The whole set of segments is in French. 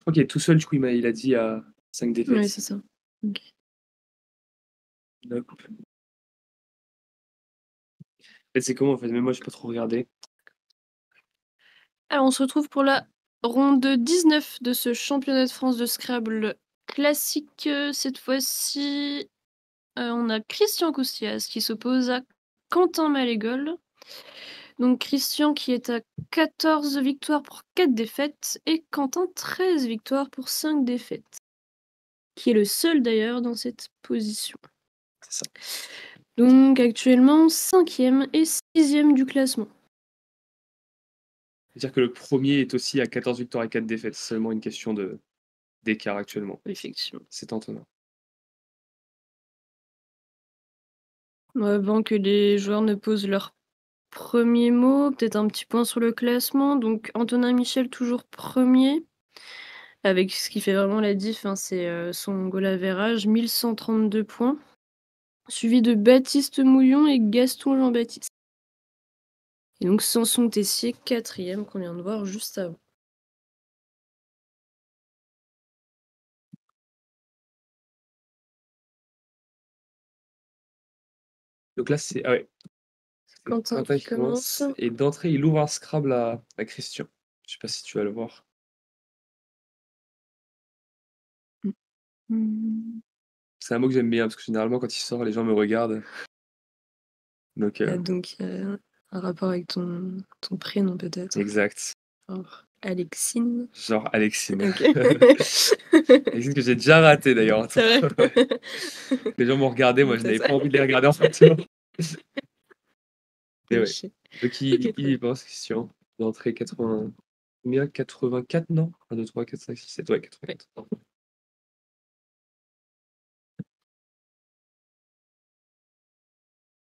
crois qu'il est tout seul, du coup, il a dit à 5 Oui, défaites. c'est ça. Ok. Hop. En fait, c'est comment, en fait? Même moi, j'ai pas trop regardé. Alors, on se retrouve pour la ronde 19 de ce championnat de France de Scrabble classique. Cette fois-ci, on a Christian Coustias qui s'oppose à Quentin Malégol. Donc Christian qui est à 14 victoires pour 4 défaites et Quentin 13 victoires pour 5 défaites. Qui est le seul d'ailleurs dans cette position. C'est ça. Donc actuellement 5e et 6e du classement. C'est-à-dire que le premier est aussi à 14 victoires et 4 défaites. C'est seulement une question d'écart actuellement. Effectivement. C'est étonnant. Avant que les joueurs ne posent leur premier mot, peut-être un petit point sur le classement. Donc Antonin Michel toujours premier. Avec ce qui fait vraiment la diff, hein, c'est son goal average, 1132 points. Suivi de Baptiste Mouillon et Gaston Jean-Baptiste. Et donc Samson Tessier, 4e, qu'on vient de voir juste avant. Donc là, c'est ah ouais. C'est Quentin Quentin qui qui commence. commence. Et d'entrée, il ouvre un Scrabble à Christian. Je sais pas si tu vas le voir. Mmh. C'est un mot que j'aime bien parce que généralement, quand il sort, les gens me regardent. Donc, Donc un rapport avec ton prénom peut-être. exact. Genre Alexine. Genre Alexine. Ok. Alexine que j'ai déjà raté d'ailleurs. C'est vrai. Les gens m'ont regardé, moi Bon, je ça, n'avais ça. pas envie de les regarder en fait. Mais ouais. Triché. Donc Ok, très il y bien. pense, Christian. D'entrée 80. Combien? 84, non? 1, 2, 3, 4, 5, 6, 7. Ouais, 84.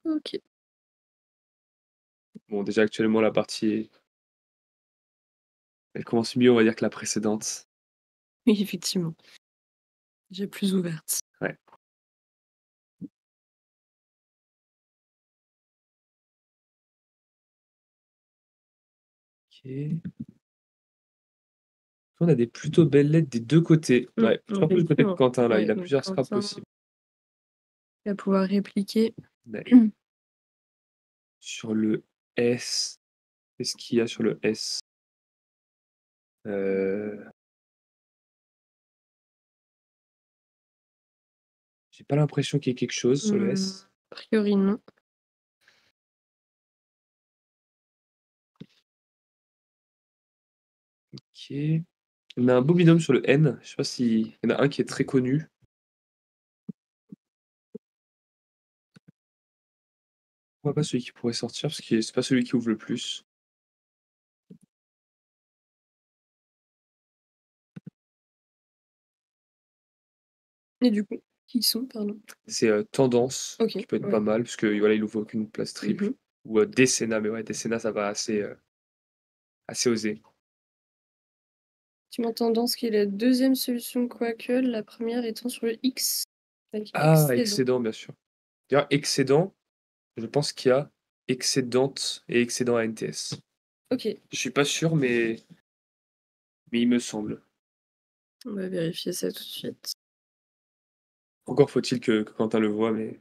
Ok. Bon, déjà actuellement, la partie, elle commence mieux, on va dire, que la précédente. Oui, effectivement. Déjà plus ouverte. Ouais. Ok. On a des plutôt belles lettres des deux côtés. Ouais, surtout du côté de Effectivement. Quentin, là, il Ouais, a donc plusieurs scraps Quentin possibles. va pouvoir répliquer. Ouais. Sur le S, qu'est-ce qu'il y a sur le S? J'ai pas l'impression qu'il y ait quelque chose sur le S. A priori, non. Ok. On a un beau binôme sur le N. Je sais pas s'il y en a un qui est très connu. Pourquoi pas celui qui pourrait sortir, parce que c'est pas celui qui ouvre le plus. Et du coup, qui sont, pardon? C'est Tendance, Ok, qui peut être ouais. pas mal, parce que voilà, il ouvre aucune place triple. Mhm. Ou Décena, mais ouais, Décena, ça va assez osé. Tu m'entends dans ce qui est la deuxième solution, quoique la première étant sur le X. Avec Ah, excédent. excédent, bien sûr. D'ailleurs, excédent, je pense qu'il y a excédente et excédent à NTS. Ok, Je suis pas sûr, mais il me semble. on va vérifier ça tout de suite. Encore faut-il que Quentin le voie, mais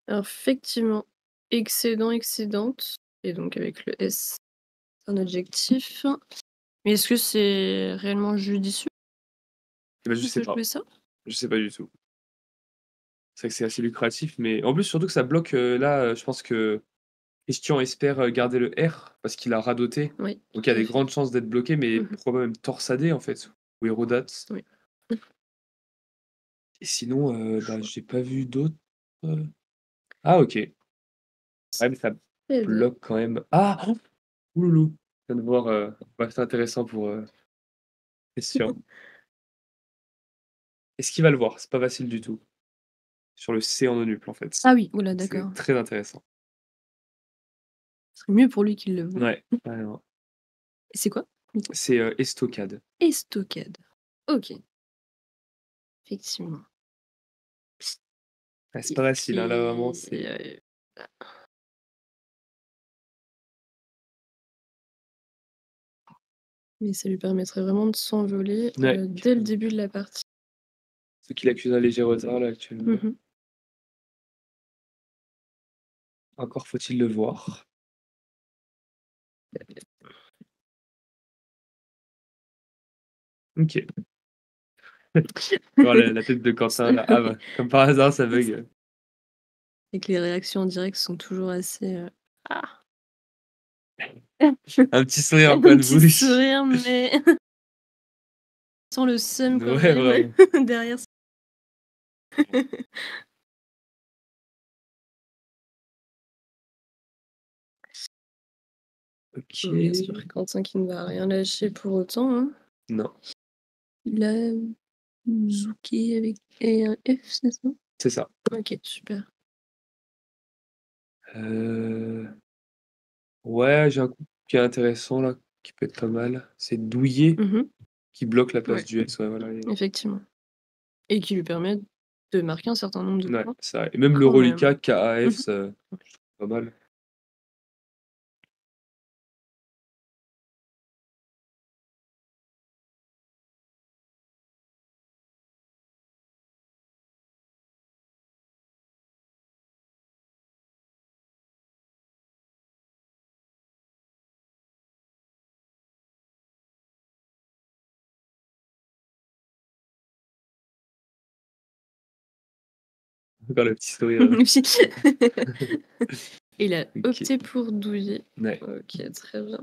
Alors, effectivement, excédent, excédente. Et donc, avec le S, c'est un adjectif. Mais est-ce que c'est réellement judicieux eh ben, je sais de pas. jouer ça? Je sais pas du tout. C'est vrai que c'est assez lucratif, mais en plus, surtout que ça bloque. Là, je pense que Christian espère garder le R parce qu'il a radoté. Oui, Donc il y a tout à des fait. grandes chances d'être bloqué, mais Mhm. pourquoi même torsadé en fait, ou Hérodate. Oui. Et sinon, bah, Choix. j'ai pas vu d'autres. Ah, ok. Ouais, mais ça Eh ben, bloque quand même. Ah! Ouloulou. Je viens de voir. Ouais, c'est intéressant pour Christian. Est-ce qu'il va le voir? C'est pas facile du tout. Sur le C en onuple, en fait. ah oui, oula, C'est d'accord. très intéressant. Ce serait mieux pour lui qu'il le voit. Ouais, carrément. Et c'est quoi? C'est Estocade. Estocade. Ok, effectivement. Ouais, c'est pas facile, hein, là vraiment, Et, c'est. Mais ça lui permettrait vraiment de s'envoler, Ouais, dès le carrément. début de la partie. Sauf qu'il accuse un léger retard là actuellement. Mmh. Encore faut-il le voir. OK. Voir la tête de Quentin là. Ah bah, comme par hasard ça bug. Et que les réactions en direct sont toujours assez, «Ah!» Un petit sourire Un en coin de petit bouche. sourire, mais sans le seum quand Ouais, même vraiment. derrière. Bien sûr, OK. Quentin qui ne va rien lâcher pour autant, hein. Non, Il a Zouké avec et un F, c'est ça? c'est ça. OK, super. Heu, ouais, j'ai un coup qui est intéressant là, qui peut être pas mal. C'est Douillet Mmh. qui bloque la place Ouais, du S, ouais, voilà et effectivement. Et qui lui permet de marquer un certain nombre de ouais, points c'est vrai et même le quand même. reliquat KAF, Mmh. ça je trouve pas mal. Encore le petit sourire, Il a OK. opté pour Douillet. Ouais. OK, très bien.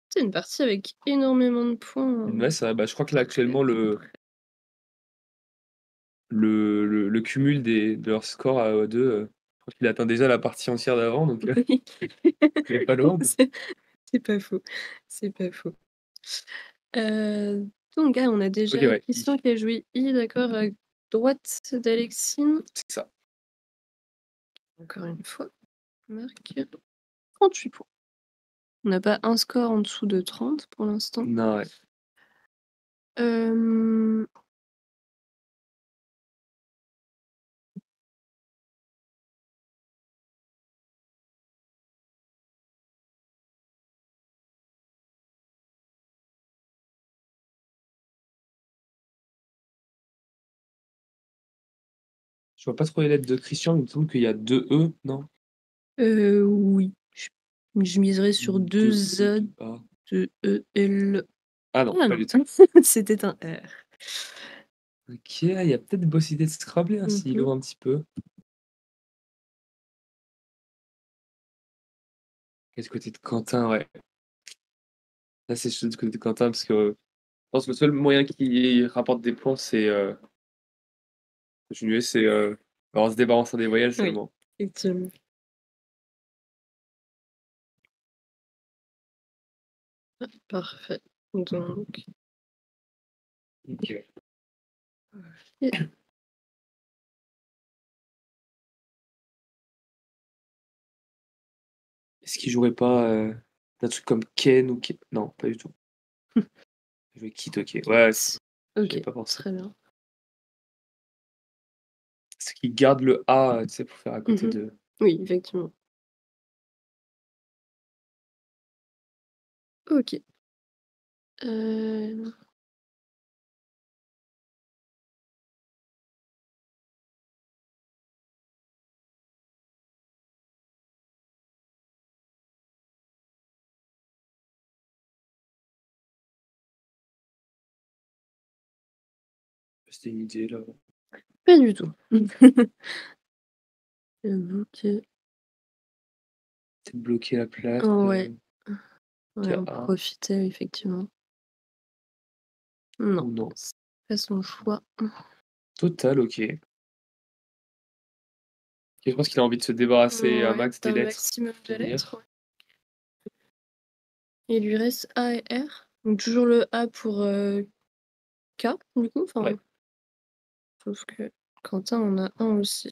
C'est une partie avec énormément de points, Ouais, c'est vrai, bah, je crois que là très, actuellement très le cumul de leurs scores à eux 2, je crois qu'il atteint déjà la partie entière d'avant donc oui. il est pas loin. C'est pas faux, c'est pas faux. Donc là, on a OK, déjà ouais, Christian qui a joué I, d'accord, à droite d'Alexine. c'est ça. Encore une fois, marque 38 points. On n'a pas un score en dessous de 30 pour l'instant. Non, ouais. Hem, Je vois pas trop les lettres de Christian, il me semble qu'il y a 2 E, non? oui, je miserais sur 2 2 E, Z, 2 A. 2 E, L. Ah non, Ah pas non, du tout. c'était un R. OK, ah, il y a peut-être possibilité de scrabler, hein, s'il Mmh. ouvre un petit peu. Et du côté de Quentin, ouais. Là, c'est chaud du côté de Quentin parce que je pense que le seul moyen qu'il rapporte des points, c'est, continuer, c'est, en se débarrassant des voyelles Oui, seulement. effectivement. Parfait. Donc OK. et Est-ce qu'il jouerait pas, un truc comme Ken ou non, pas du tout. Il jouait Kit, OK. Ouais, j'y OK, avais pas pensé. très bien. Est-ce qu'il garde le A, tu sais, pour faire à côté Mmh. de Oui, effectivement. OK. Heu, c'était une idée là. Pas du tout. J'avoue que Peut-être bloquer la place, ouais, ouais, en KA profiter effectivement. Non, ou non? c'est pas son choix. Total, OK. OK, je pense qu'il a envie de se débarrasser un Ouais, max des un lettres maximum de à venir. lettres, ouais. Il lui reste A et R. Donc toujours le A pour, K, du coup, Ouais. enfin, sauf que Quentin en a un aussi.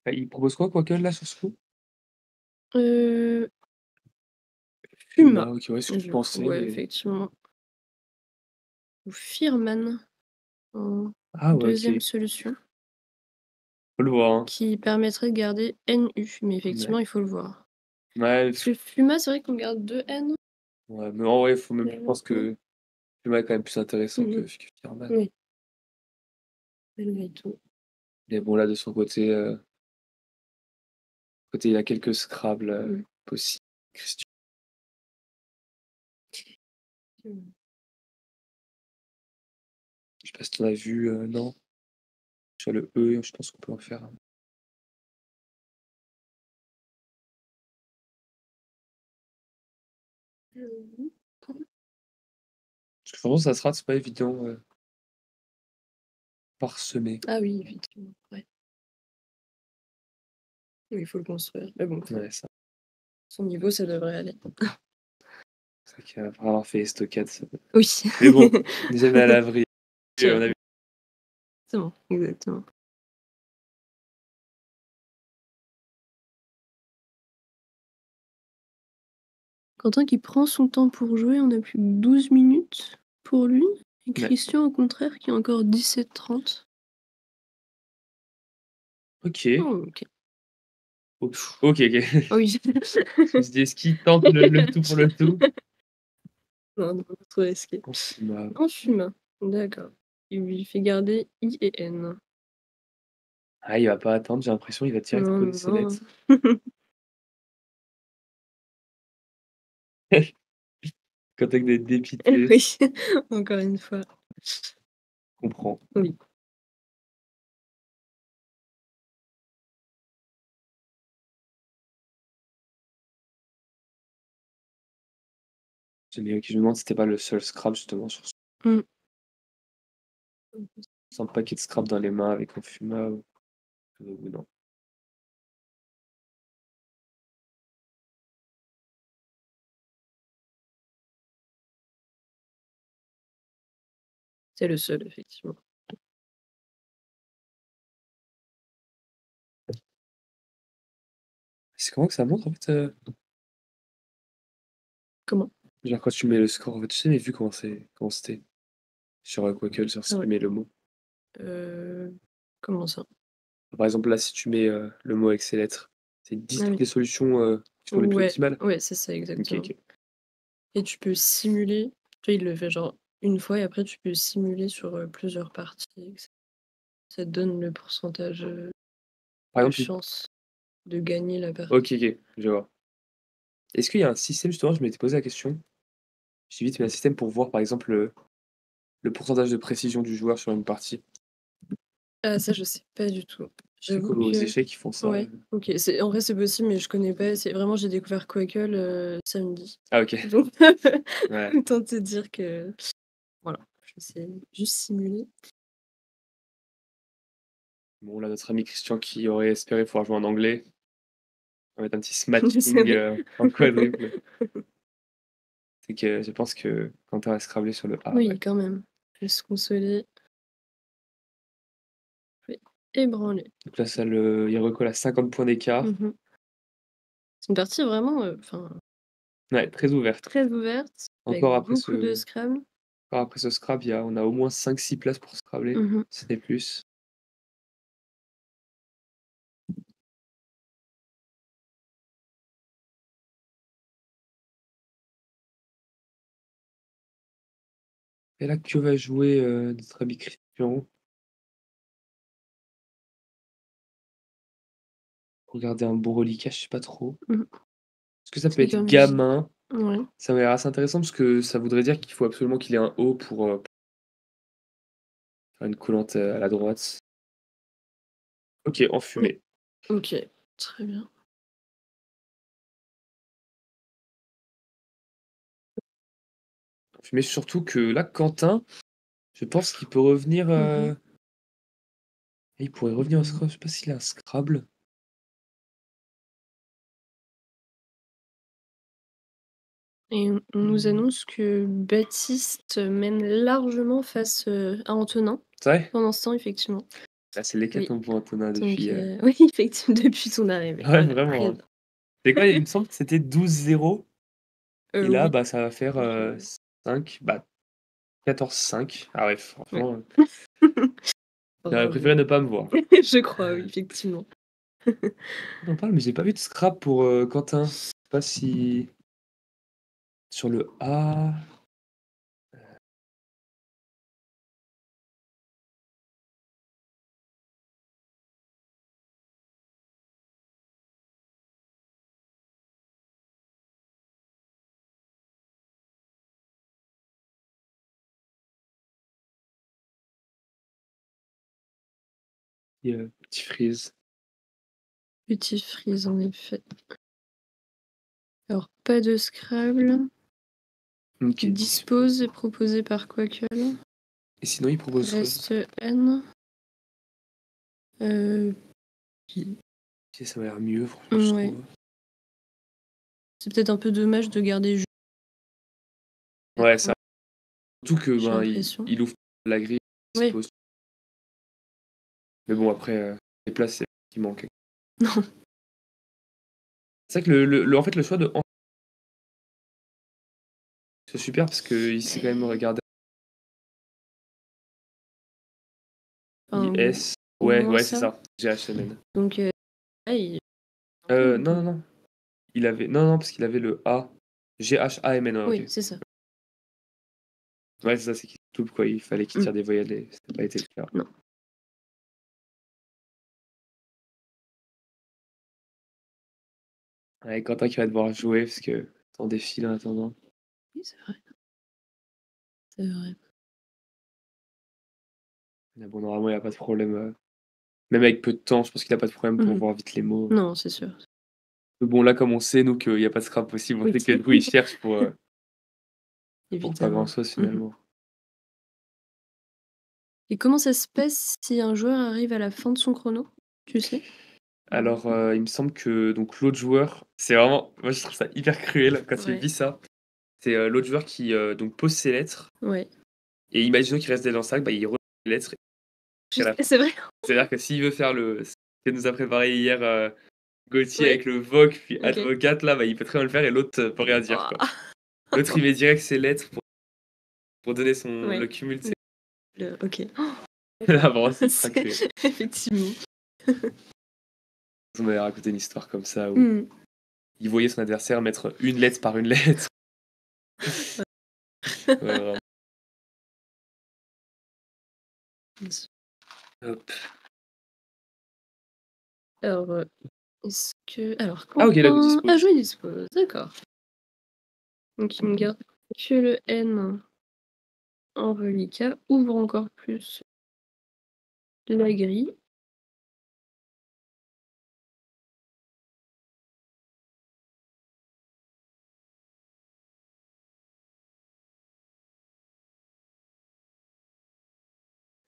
Ah, il propose quoi Quoique là sur ce coup? Fuma. Fuma, OK, ouais, c'est ce que je Du coup, pensais, ouais, mais effectivement. Ou Firman en ah ouais, 2e OK. solution, Faut le voir, hein. qui permettrait de garder NU, mais Ouais. effectivement, il faut le voir. Ouais, Parce que Fuma, c'est vrai qu'on garde 2 N, ouais, mais en vrai, faut même mais je pense maintenant que Fuma est quand même plus intéressant mmh que Firman. oui, malgré tout. Mais bon, là, de son côté, il y a quelques Scrabble, Mmh. possibles. Christian, Mmh. je sais pas si tu en as vu, non? Sur le E, je pense qu'on peut en faire un. Mmh. Parce que franchement, ça se rate, c'est pas évident, parsemé. Ah oui, effectivement, ouais. Oui, il faut le construire, mais bon, Ouais, ça son niveau, ça devrait aller. c'est vrai qu'après avoir fait Estocade, ça Oui. mais bon, on est jamais à l'abri. On a Exactement, exactement. Quentin qui prend son temps pour jouer, on a plus que 12 minutes pour lui et ouais, Christian au contraire qui a encore 17:30. OK. Oh OK. Ouf, OK, OK. Ah oui. Je me suis dit: «Est-ce qu'il tente le tout pour le tout?» Non, non, trop risqué. Confirmable. En fume, d'accord. Il lui fait garder I et N. Ah, il va pas attendre, j'ai l'impression, il va direct Non, coller ses non. lettres. Quand tu que des dépité, Oui, encore une fois. je comprends. Oui. OK, je me demande si c'était pas le seul Scrabble justement sur Mmh. son paquet de Scrabble dans les mains avec un fumeur ou non. C'est le seul, effectivement. C'est comment que ça montre en fait, Comment? genre quand tu mets le score, en fait, tu sais, mais vu comment c'était sur, Quackle, sur Ah si tu ouais. mets le mot. Comment ça? Par exemple, là, si tu mets, le mot avec ses lettres, c'est 10 Ah toutes oui. les solutions, qui sont les plus Ouais, optimales? ouais, c'est ça, OK, exactement. OK. Et tu peux simuler, tu vois, il le fait genre une fois et après tu peux simuler sur, plusieurs parties et cetera. Ça te donne le pourcentage, Par de exemple, il chance de gagner la OK, partie. OK, je vois. Est-ce qu'il y a un système justement, je m'étais posé la question, j'ai vite, mais un système pour voir par exemple, le pourcentage de précision du joueur sur une partie? Ah ça, je sais pas du tout. Je sais J'avoue qu'aux que échecs, ils font ça, ouais, OK, c'est en vrai, c'est possible, mais je connais pas. C'est vraiment, j'ai découvert Quackle, samedi. Ah OK, Donc ouais. autant te dire que voilà, je sais juste simuler. Bon là, notre ami Christian qui aurait espéré pouvoir jouer en anglais, on va mettre un petit C'est smatching, vrai. en quadruple. C'est que je pense que Quentin va scrabler sur le A, ouais. Oui, quand même. Faut se consoler, oui, ébranler. Donc là, il recolle à 50 points d'écart. Mmh. C'est une partie vraiment, enfin, Ouais, très ouverte. très ouverte, avec Encore après beaucoup de ce scrabble. encore après ce Scrabble, on a au moins 5-6 places pour scrabbler, Mmh. si ce n'est plus. Et là, que va jouer, notre ami Christian? Regarder un bon reliquat, je sais pas trop. Mmh. Est-ce que ça peut C'est être comme je gamin? ouais. Ça m'a l'air assez intéressant parce que ça voudrait dire qu'il faut absolument qu'il ait un haut pour, faire une collante, à la droite. OK, Mmh. enfumé. OK, très bien. Enfumé, surtout que là, Quentin, je pense qu'il peut revenir, Mmh. il pourrait revenir au Scrabble, je sais pas s'il a un Scrabble? Et on nous Mmh. annonce que Baptiste mène largement face, à Antonin C'est vrai? pendant ce temps, effectivement. Là, c'est Oui, l'hécatombe pour Antonin donc depuis, oui, effectivement, depuis son arrivée. ouais, Voilà, vraiment, très hein. bien. C'est quoi? Il me semble que c'était 12-0 et là, Oui. bah, ça va faire, OK. 5, bah, 14-5. Ah ouais, Ouais. franchement, j'aurais Bravo. préféré ne pas me voir. Je crois, oui, effectivement. On en parle, mais j'ai pas vu de scrap pour, Quentin. Je sais pas si sur le A. Petit freeze. Petit freeze, en effet. Alors, pas de Scrabble. OK, Dispose est proposé par Quackle. et sinon, il propose quoi? Reste N. OK, ça m'a l'air mieux, franchement, je Ouais. trouve. C'est peut-être un peu dommage de garder Ouais, ça surtout que, j'ai ben, l'impression. il ouvre la grille, il se Oui. pose. Mais bon, après, les places, c'est ce qui manque. Non. C'est vrai que en fait, le choix de c'est super parce qu'il sait quand même regarder Enfin, IS. au Ouais, moins ouais, c'est ça. ça, GHMN. Donc, ah, il Non, non, non. Il avait non, non, parce qu'il avait le A. GHAMN, ouais, oui, OK. c'est ça. Ouais, c'est ça, c'est qu'il double, quoi. Il fallait qu'il tire des voyelles et ça n'a pas été le cas. Non. Ouais, Quentin qui va devoir jouer parce que temps défile en attendant. Oui, c'est vrai. C'est vrai. Mais bon, normalement, il y a pas de problème, même avec peu de temps, je pense qu'il a pas de problème pour voir vite les mots. Non, c'est sûr. Mais bon, là, comme on sait, nous, qu'il y a pas de scrap possible, on Oui. sait que du coup, il cherche pour pas Évidemment. grand-chose finalement. Et comment ça se passe si un joueur arrive à la fin de son chrono? Tu sais? Alors, il me semble que donc l'autre joueur, c'est vraiment moi je trouve ça hyper cruel quand il Ouais. vit ça. C'est, l'autre joueur qui, donc pose ses lettres Ouais. et imaginons qu'il reste des dans le sac, bah, il remet les lettres jusqu'à la fin. C'est vrai? C'est-à-dire que s'il veut faire ce que nous a préparé hier, Gauthier Ouais. avec le voc puis OK. advocate là, bah, il peut très bien le faire et l'autre, peut rien dire quoi. Waouh! L'autre, il met direct ses lettres pour donner Ouais. le cumul, tu sais? OK. Là, vraiment, c'est ultra C'est cruel. effectivement. On m'avait raconté une histoire comme ça où Mmh. il voyait son adversaire mettre une lettre par une lettre. Ouais, vraiment. Hop. Alors, est-ce que alors Ah OK, là, nous Quentin a dispose. joué dispose, d'accord. Donc il me garde que le N en reliquat, ouvre encore plus la grille.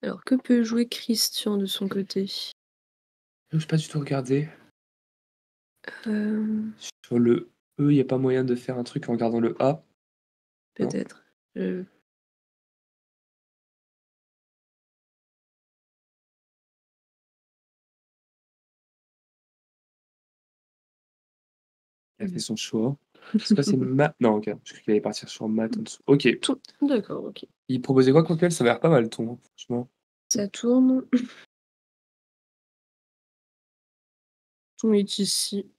Alors que peut jouer Christian de son côté? J'ai pas du tout regardé. Hem, Sur le E, il y a pas moyen de faire un truc en regardant le A? Non? peut-être. Il a fait son choix. C'est quoi, c'est maths? Non, OK, je crois qu'il allait partir sur maths en dessous. OK. Tout d'accord, OK. Il proposait quoi, Coquel? Ça m'a l'air pas mal ton, franchement. Ça tourne. Ton est ici.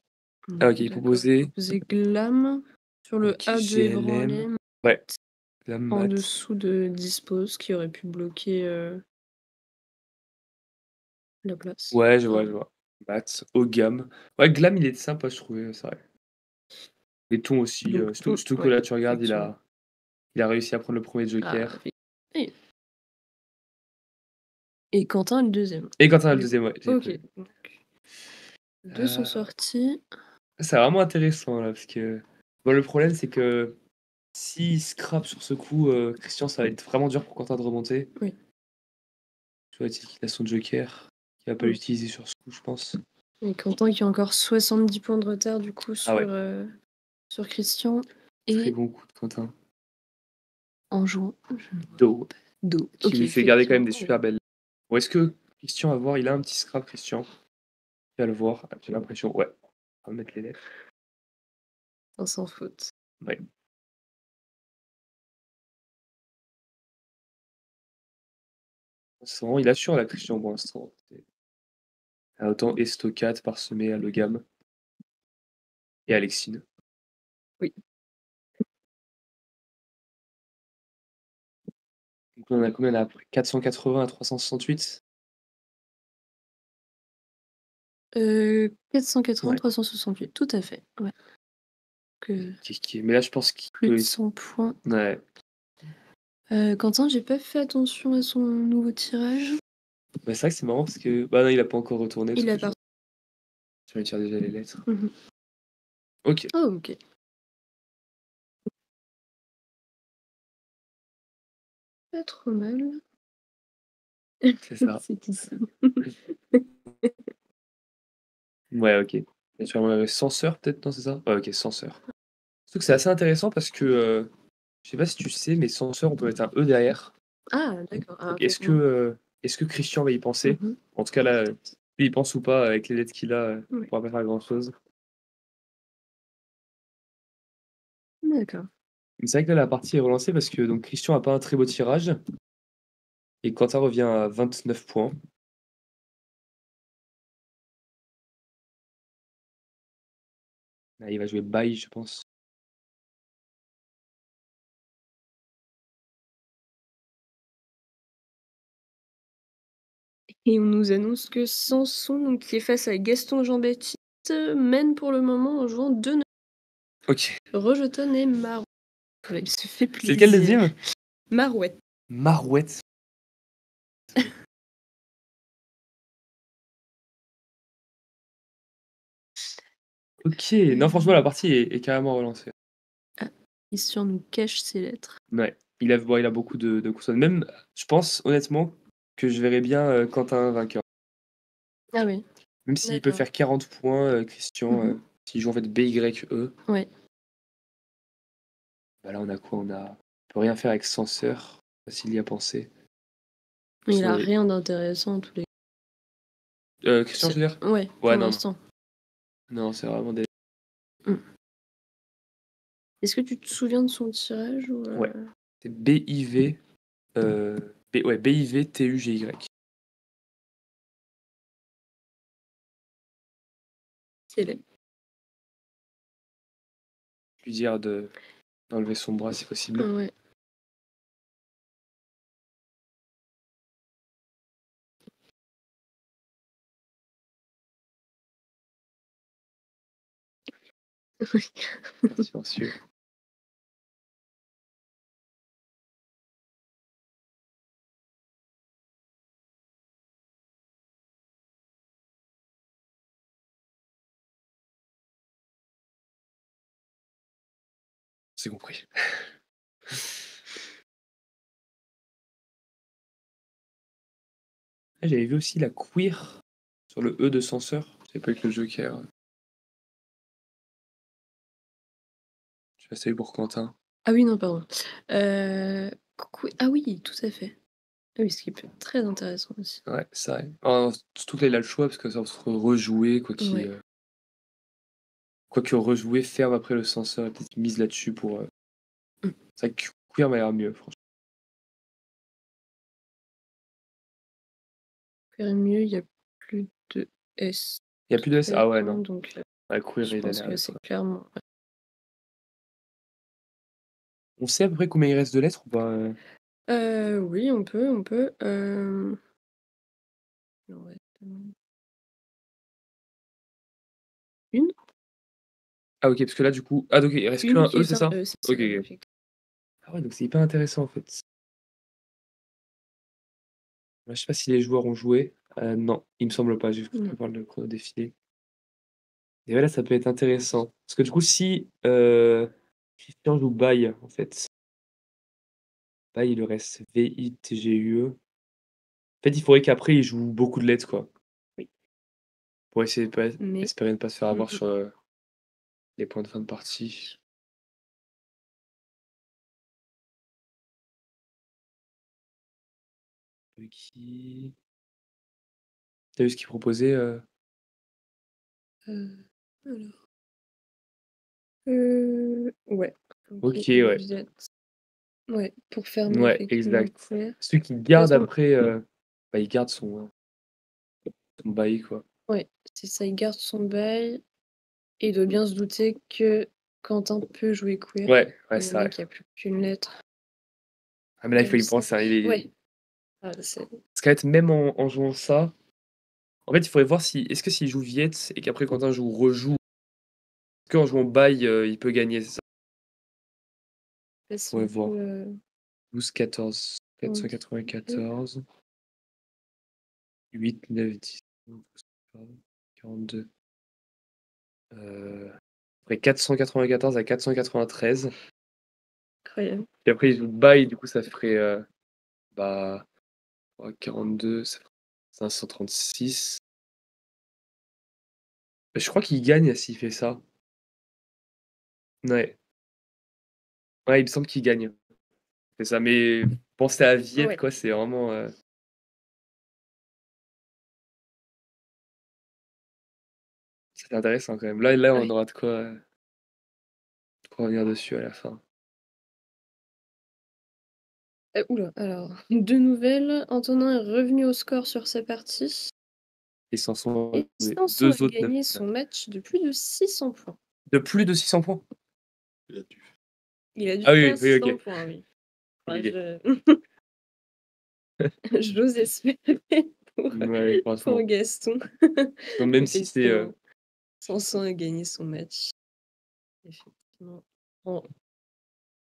Ah OK, il D'accord. proposait Proposer Glam sur le OK, A de ébranlé, GLM. Ouais, la en maths. dessous de Dispose qui aurait pu bloquer, la place. Ouais, je vois, je vois. Maths, Ogam. Ouais, Glam, il était sympa, je trouvais, c'est vrai. Les tons aussi, Donc surtout que ouais, là, tu regardes, effectivement. il a réussi à prendre le premier Ah joker. et et Quentin le deuxième. Et Quentin a le Du deuxième, ouais, j'ai OK, prévu. donc 2 sont sortis. C'est vraiment intéressant là, parce que bon, le problème, c'est que s'il scrape sur ce coup, Christian, ça va être vraiment dur pour Quentin de remonter. Oui. Tu vois, il a son joker, qu'il va pas Mmh. l'utiliser sur ce coup, je pense. Et Quentin qui a encore 70 points de retard du coup Ah ouais, sur Christian très et bon coup de Quentin. en jouant Do, Do. qui OK, lui fait garder quand même effectivement, des oui. super belles. Bon, est-ce que Christian va voir? Il a un petit scrap, Christian. Il va le voir, j'ai l'impression. Ouais, on va mettre les lettres. sans faute. Ouais. C'est vraiment il assure là, Christian, pour l'instant. Autant Estocade parsemé à Logam et Alexine. Oui. Donc là, on a combien là après? 480 à 368? 480, Ouais. 368, tout à fait, ouais. Que Mais là, je pense qu'il plus de peut 100 points. ouais. Quentin, j'ai pas fait attention à son nouveau tirage. Bah, c'est vrai que c'est marrant parce que bah, non, il a pas encore retourné parce Il que a pas je vais lire déjà les lettres. Mmh. OK, Oh OK. Pas trop mal. c'est ça. C'est qui ça? Ouais, OK. Et tu as censeur peut-être? Non, c'est ça? Ouais, OK, censeur. Surtout que c'est assez intéressant parce que, je sais pas si tu sais, mais censeur, on peut mettre un E derrière. Ah d'accord, ah Donc OK, non. est-ce que Christian va y penser? Mmh. En tout cas là, lui il pense ou pas avec les lettres qu'il a, il Ouais, pourra pas faire grand-chose. d'accord. Mais c'est vrai que là la partie est relancée parce que donc Christian a pas un très beau tirage et Quentin revient à 29 points. Là, il va jouer Baye, je pense. Et on nous annonce que Sanson, donc qui est face à Gaston Jean-Baptiste, mène pour le moment en jouant 2 OK. Rejeton et Marouette. Voilà, il se fait C'est lequel le plaisir. 2e? Marouette. Marouette. OK. Non, franchement, la partie est carrément relancée. Ah, Christian nous cache ses lettres. Ouais. Il a beaucoup de consonnes. Même, je pense honnêtement que je verrais bien, Quentin vainqueur. Ah oui, Même s'il peut d'accord. faire 40 points, Christian, Mmh. s'il joue en fait B-Y-E, Ouais. bah, là on a quoi? On peut rien faire avec censeur, s'il y a pensé. Il Sinon a il rien d'intéressant en tous les Christian, c'est je veux dire? ouais, Ouais, pour non, non. l'instant. Non, c'est vraiment des Mmh. Est-ce que tu te souviens de son tirage ou ouais, c'est B-I-V, B-I-V-T-U-G-Y. quel est? Lui dire d'enlever son bras si possible. Ouais. Silencieux. C'est compris. Ah, j'avais vu aussi la queer sur le E de censeur. C'est pas avec le joker. Je sais pas si tu pour Quentin. Ah oui, non, pardon. Ah oui, tout à fait. Ah oui, ce qui peut être très intéressant aussi. Ouais, c'est vrai. Surtout que là, il a le choix parce que ça va se rejouer Ouais. quoique rejouer ferme après le censeur et peut-être mise là-dessus pour, Mmh. c'est vrai que queer m'a l'air mieux franchement. Faire mieux, il y a plus de S Il y a plus de S? très Ah ouais, loin, non. donc Ouais, queer je il a pense l'air que c'est d'être clairement on sait à peu près combien il reste de lettres ou pas, oui, on peut, il en reste, 1? Ah OK, parce que là du coup ah donc il reste Une qu'un qui E, est c'est un ça? E, c'est ça, OK, OK. effectivement. Ah ouais, donc c'est hyper intéressant en fait. Bah, je sais pas si les joueurs ont joué. Non, il me semble pas, j'ai cru Non. voir le chrono défiler. Et ouais, là, ça peut être intéressant. Parce que du coup, si, Christian joue Baye, en fait, Baye, il lui reste V-I-T-G-U-E. En fait, il faudrait qu'après, il joue beaucoup de lettres, quoi, Oui. pour essayer de pas Mais espérer ne pas se faire mmh avoir mh. sur, les points de fin de partie. Qui tu vu ce qu'il proposait, Alors Ouais. OK, OK, ouais. vous êtes ouais, pour fermer Ouais, effectivement exact. Queer. De Celui qui toute garde façon après, bah, il garde son bail, quoi. ouais, c'est ça, il garde son bail et il doit bien se douter que Quentin peut jouer Queer, Ouais, ouais, étant c'est donné vrai. qu'il y a plus qu'une lettre Ah, mais là, il dans faut le y sein. penser, hein, il est Ouais, ah c'est parce qu'en fait, même en jouant ça, en fait, il faudrait voir si est-ce que s'il joue Viette et qu'après Quentin rejoue, est-ce qu'en jouant bail, il peut gagner? C'est ça? c'est Faudrait un peu, voir. 12-14, compliqué. 494, 8, 9, 10, 42. Après 494 à 493. Incroyable. Puis après, il joue bail, du coup, ça ferait, bah, ouais, 42, ça ferait 536. Bah, je crois qu'il gagne s'il fait ça. Ouais. Ouais, il me semble qu'il gagne. C'est ça, mais penser à Viette, Ouais, quoi, c'est vraiment, c'est intéressant quand même. Là, on ouais. aura de quoi revenir dessus à la fin. Ouh là, alors, 2 nouvelles. Antonin est revenu au score sur sa partie Et Sanson, et Sanson a 2 autres 9. gagné son match de plus de 600 points. De plus de 600 points? Il a dû Ah faire oui, oui, 600 OK. points, oui. Enfin, OK. j'ose espérer pour Ouais, pour franchement. Gaston. Donc même si c'est, Effectivement, Sanson a gagné son match, effectivement, en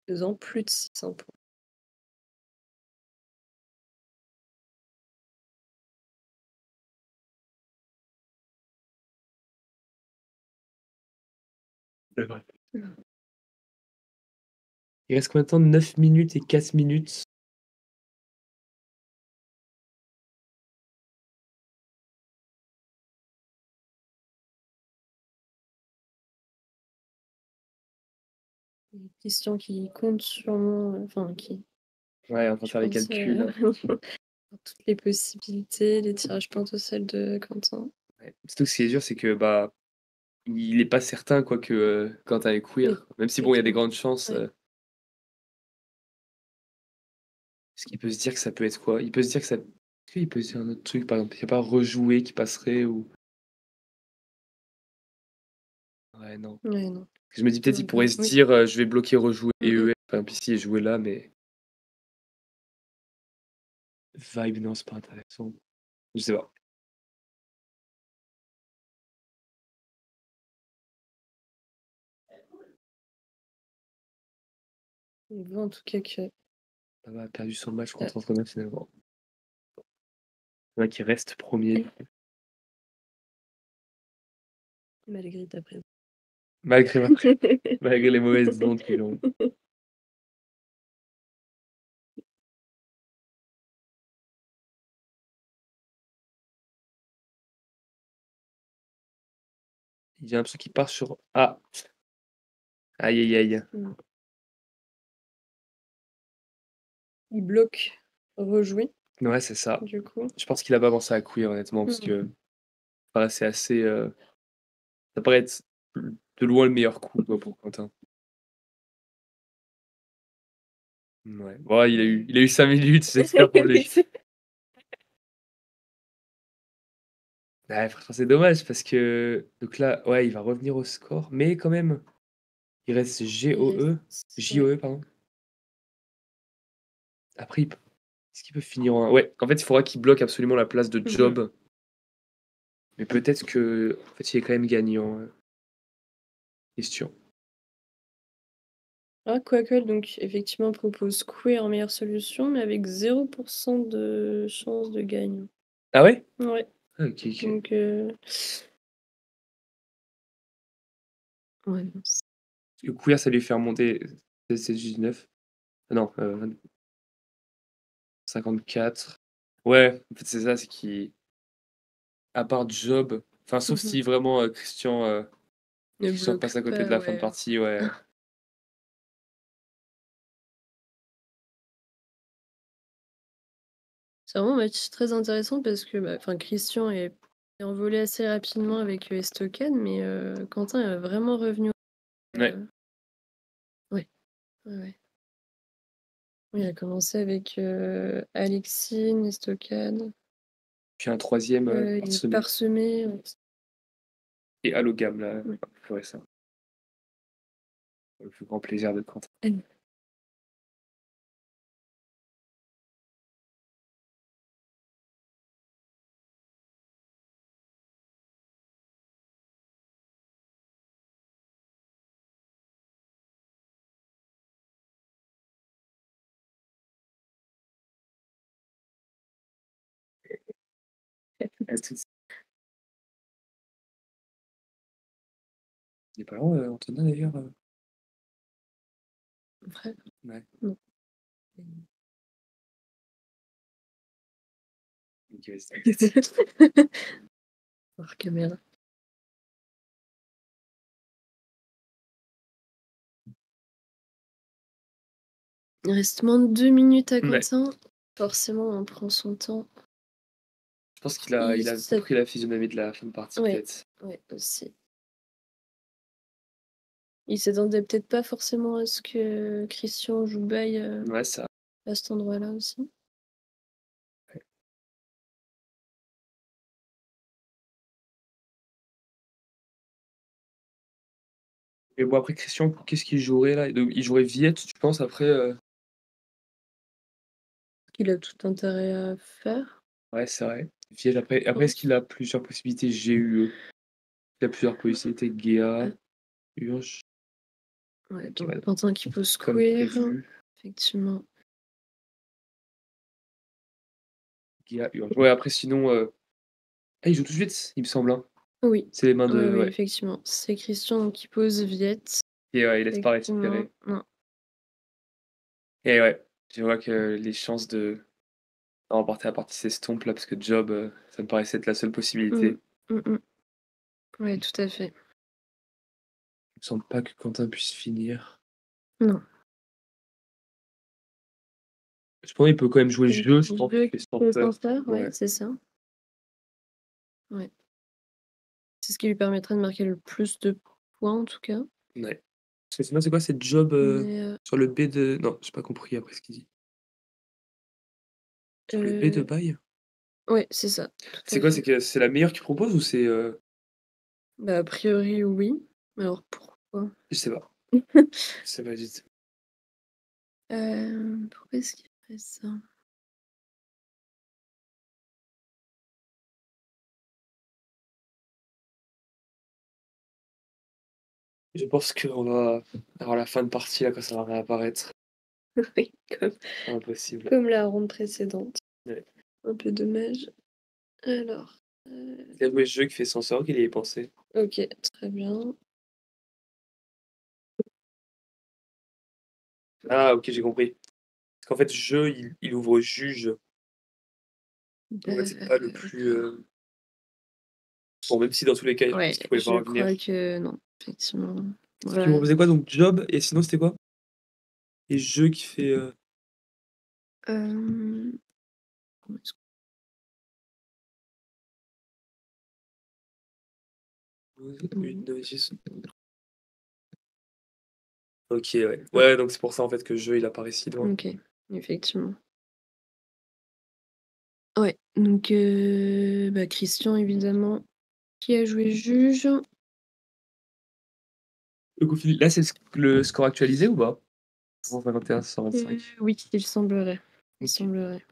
faisant plus de 600 points. c'est vrai. Il reste combien de temps? 9 minutes et 4 minutes. Christian qui compte sûrement, enfin qui Ouais, en train de je faire les pense, calculs, là. toutes les possibilités, les tirages potentiels de Quentin. Ouais. Surtout que ce qui est dur, c'est que, bah, il est pas certain quoi que, Quentin est Oui, queer. Même si bon, il y a des effectivement. grandes chances, Ouais. parce qu'il peut se dire que ça peut être quoi? Il peut se dire que ça est-ce qu'il peut se dire un autre truc, par exemple, il y a pas rejouer qui passerait ou ouais, non. Ouais, non. Je me dis peut-être il pourrait se Oui. dire, «Je vais bloquer rejouer Mmh mh. EEF», par exemple ici et jouer là, mais vibe, non, c'est pas intéressant. Je sais pas. On voit en tout cas que, Baba a perdu son match heu, contre Antonin finalement. Il y en a qui restent 1er. malgré ta présence. Malgré malgré les mauvaises ondes qu'ils ont. J'ai l'impression qu'il part sur ah! Aïe, aïe, aïe. Mmh. Il bloque rejouer, Ouais, c'est ça. du coup. Je pense qu'il a pas pensé à queer honnêtement parce Mmh. que c'est assez, ça paraît être de loin le meilleur coup quoi pour Quentin. Ouais. Bon, Ouais. il a eu 5 minutes, j'espère pour Oui, lui. c'est Ouais, franchement, c'est dommage parce que donc là, ouais, il va revenir au score, mais quand même, il reste il reste ouais. JOE pardon. Après, il p est-ce qu'il peut finir en ouais, en fait, il faudra qu'il bloque absolument la place de Mmh mh. Job, mais peut-être que en fait, il est quand même gagnant, question. Ah, Quackle donc effectivement propose Queer en meilleure solution, mais avec 0 de chance de gagne. Ah ouais? Ouais, Ah OK, OK. donc ouais, mince. Le queer, ça lui fait remonter 16-19. Ah non, 54. Ouais, en fait, c'est ça, c'est qu'il à part Job, enfin, sauf Mmh mh. si vraiment, Ne Christian passe bloque à côté de pas, la fin de ouais. partie, ouais. C'est vraiment un match très intéressant parce que, bah, enfin Christian est envolé assez rapidement avec, Estocan, mais Quentin est vraiment revenu Ouais. Ouais, ouais, ouais. Oui, il a commencé avec, Alexis, Estocade, Puis un troisième il est parsemé. parsemé, Et Allogame, là, Ouais. plus récent. Le plus grand plaisir de Quentin. À tous. Il est pas loin, Antonin, d'ailleurs. Mon frère? Ouais. Non. Ok, vas-y. Hors caméra. Il reste moins de 2 minutes à Ouais. Quentin. Forcément, on prend son temps. Je pense qu'il a Ça compris la physionomie de la fin de partie, Ouais. peut-être. Ouais, aussi. Il s'attendait peut-être pas forcément à ce que Christian joue bail, Ouais, ça. à cet endroit-là aussi. Ouais. Mais bon, après, Christian, qu'est-ce qu'il jouerait là? Il jouerait Viette, tu penses, après Il a tout intérêt à faire. Ouais, c'est vrai. Viette, après, est-ce qu'il a plusieurs possibilités GUE? Il a plusieurs possibilités Géa, Urge, Ouais, ok, donc ouais, Quentin qui peut comme square, prévu. effectivement. Géa, Urge. Ouais, après, sinon. Ah, il joue tout de suite, il me semble, hein. Oui, C'est les mains oui, de. oui, Ouais. effectivement. C'est Christian qui pose Viette. Et il laisse pas Effectivement. récupérer. Non. Et ouais, je vois que les chances de remporter la partie s'estompent là, parce que Job, ça me paraissait être la seule possibilité. Ouais, tout à fait. Il me semble pas que Quentin puisse finir. Non. Je pense qu'il peut quand même jouer jeu, je pense qu'il fait Jeu sans censeur, ouais, Ouais. c'est ça. Ouais. C'est ce qui lui permettrait de marquer le plus de points, en tout cas. Ouais. C'est quoi? C'est Job Mais, sur le B de. Non, j'ai pas compris après ce qu'il dit. Sur le B de bail? ouais, c'est ça, tout C'est à quoi? fait. C'est que c'est la meilleure qu'il propose ou c'est. Bah, a priori, oui. Alors pourquoi? Je sais pas. Je sais pas du tout. Pourquoi est-ce qu'il fait ça? Je pense qu'on va avoir la fin de partie là quand ça va réapparaître. Oui, Impossible. comme la ronde précédente. Ouais. Un peu dommage. Alors, Il a joué ce jeu qui fait censeur, qu'il y ait pensé. OK, très bien. Ah, ok, j'ai compris. Parce qu'en fait, jeu, il ouvre juge. En fait, c'est pas le plus. Bon, même si dans tous les cas, je Ouais, pense qu'il pouvait pas je revenir. crois que non, effectivement. Tu me Voilà. proposais quoi donc? Job, et sinon c'était quoi? Et jeu qui fait. Comment est-ce Une, deux, six. Ok, ouais. Ouais, donc c'est pour ça en fait que jeu il apparaît si loin. OK, effectivement. Ouais, donc bah, Christian évidemment, qui a joué juge. Donc, là, c'est le score actualisé ou pas? 151, 125. Oui, il semblerait. Il Ok. semblerait.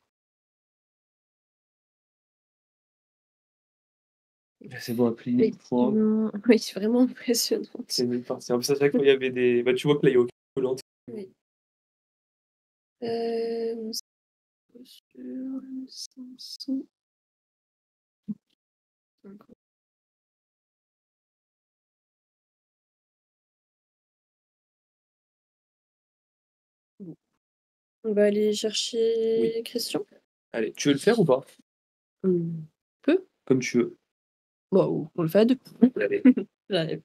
C'est bon, appli, point. Effectivement, oui, c'est vraiment impressionnant. C'est une partie. En plus, à chaque fois, il y avait des. Bah, tu vois que là, il y a aucune collante. Oui. On se pose sur 500. Bon. On va aller chercher Oui. Christian. Allez, tu veux le faire ou pas? Peu. Comme tu veux. Bon, on le fait à 2. Allez. J'arrive.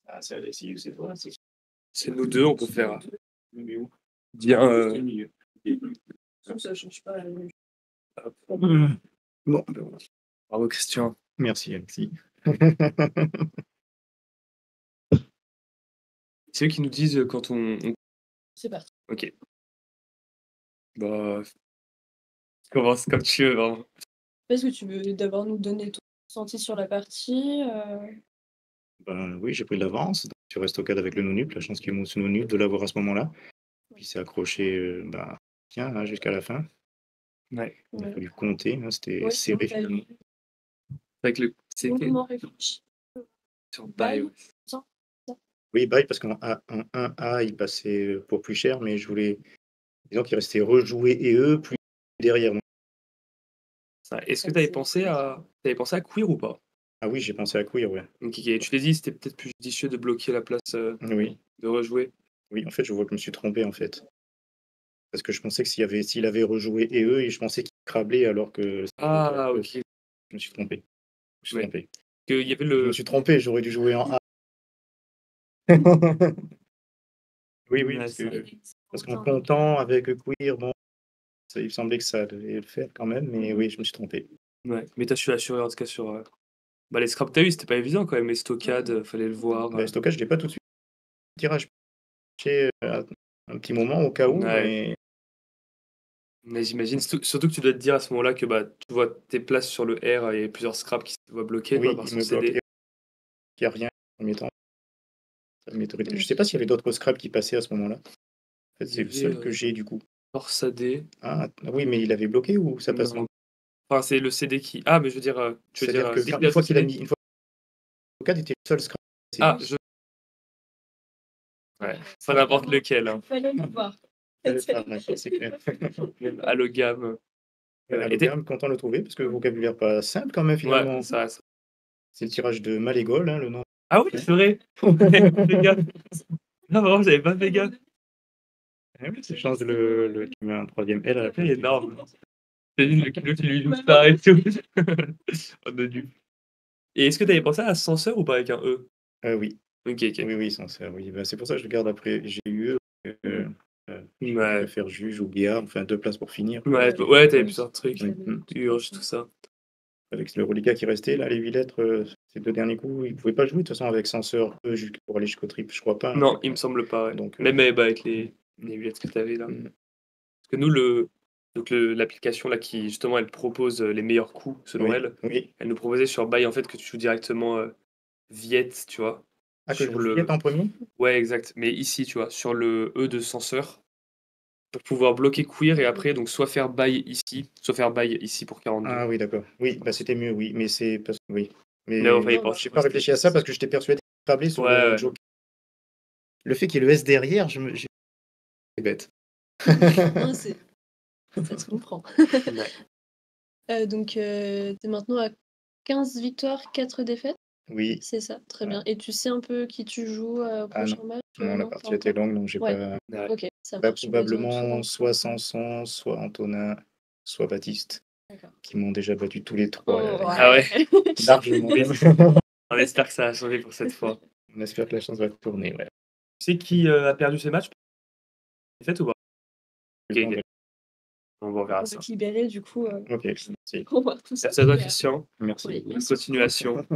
Ah, c'est Alexis ou c'est toi? C'est nous deux, on peut faire bien. Ça change pas la même. Bon, ben voilà. Bravo Christian. Merci Alexis. C'est eux qui nous disent quand on. C'est parti. Ok. Bah. Commence comme tu veux, vraiment. Est-ce que tu veux d'abord nous donner ton ressenti sur la partie Ben oui, j'ai pris de l'avance. Tu restes au cadre avec le non-nup, la chance qu'il y ait mon non-nup de l'avoir à ce moment-là. Puis c'est accroché bah, bien hein, jusqu'à la fin. Ouais. Il a fallu compter, hein, c'était serré finalement. Avec le. C'est longuement réfléchi. sur Bail. Ouais. Tiens, Oui, bail, parce qu'en 1A, il passait pour plus cher, mais je voulais. Disons qu'il restait rejouer et eux, plus derrière. Ça. Est-ce que tu avais pensé à queer ou pas? Ah oui, j'ai pensé à queer, ouais. Ok, tu t'es dit c'était peut-être plus judicieux de bloquer la place Oui, de rejouer. oui, en fait, je vois que je me suis trompé, en fait. Parce que je pensais que s'il avait rejoué et eux, et je pensais qu'il crablait alors que. Ah, Je ok. me suis trompé. Je me suis Ouais. trompé. Il y avait Je me le. suis trompé, j'aurais dû jouer en A. Oui, oui, Ouais, parce qu'en comptant avec queer, bon, il me semblait que ça devait le faire quand même, mais oui, je me suis trompé. Ouais. Mais je suis assuré en tout cas sur. Bah, les scraps que t'as eu, c'était pas évident quand même. Les stockades, fallait le voir. Le stockage, je l'ai pas tout de suite. Tirage, j'ai un petit moment au cas où, Ouais. mais Mais j'imagine, surtout que tu dois te dire à ce moment-là que bah, tu vois tes places sur le R, il y a plusieurs scraps qui se voient bloqués quoi, oui, par il son me bloque. CD. Il n'y a rien en premier temps. Ça m'étonnerait. Je sais pas s'il y avait d'autres scraps qui passaient à ce moment-là. En fait, Il y c'est le avait seul que j'ai du coup. Force AD. Ah oui, mais il avait bloqué ou ça passe? Non. Enfin, c'est le CD qui. Ah, mais je veux dire. Tu veux C'est-à-dire dire. que Dès quand- qu'il une a fois son qu'il a CD. mis, une fois que le cadre était le seul scrap. Ah, je. Ouais. Pas n'importe lequel. Hein. fallait le voir. C'est clair. Même Allogam. À gamme, content de le trouver, parce que vocabulaire pas simple quand même finalement. Ouais, ça. C'est le tirage de Malégol, hein, le nom. Ah oui, c'est vrai. J'avais pas fait gaffe. Non, vraiment, j'avais pas fait gaffe. Ah oui, tu changes tu mets un troisième L à la C'est place. énorme. T'as dit le kilo, tu lui joues ça et tout. On a dû. Et est-ce que t'avais pensé à ascenseur ou pas avec un E? Oui. Ok, ok. Oui, sans ça, oui. Bah, c'est pour ça que je garde après. J'ai eu je Ouais. vais faire juge ou billard, enfin 2 places pour finir. Ouais, t'avais plusieurs trucs. Oui. Urge, tout ça. Avec le reliquat qui restait, là, les 8 lettres, ces 2 derniers coups, ils pouvaient pas jouer de toute façon avec censeur pour aller jusqu'au trip, je crois pas. Non, il me semble pas, ouais. Donc, Même bah, avec les billets que t'avais là. mmh. Parce que nous, l'application là qui justement elle propose les meilleurs coups selon Oui, elle, oui. elle nous proposait sur Buy en fait que tu joues directement Viette, tu vois. Ah, que je Sur joue Viette en premier? Ouais, exact. Mais ici, tu vois, sur le E de censeur, pour pouvoir bloquer queer et après donc soit faire Buy ici, soit faire Buy ici pour 42. Ah oui, d'accord. Oui, bah, c'était mieux, oui, mais c'est parce oui. Mais Mais on fallait pas. j'ai pas réfléchi à ça parce que j'étais persuadé de câbler sur Ouais, le ouais. joker. Le fait qu'il y ait le S derrière, c'est bête. Non, ça se comprend. Ouais. Donc, tu es maintenant à 15 victoires, 4 défaites? Oui. C'est ça, très Ouais. bien. Et tu sais un peu qui tu joues au prochain match? Non, la Non, partie pas était encore? longue, donc j'ai Ouais. pas. OK, ça Bah, marche. Bah, de toute probablement façon, soit Sanson, soit Antonin, soit Baptiste, d'accord. qui m'ont déjà battu tous les 3 Oh, Ah ouais. largement. On espère que ça a changé pour cette fois. On espère que la chance va tourner, ouais. Tu sais qui a perdu ces matchs? Fait ou pas? Ok, ok. On va On verra va ça. te libérer du coup. OK, merci. On va voir tout ça. Merci à toi, Christian. Merci. Oui. Bonne continuation.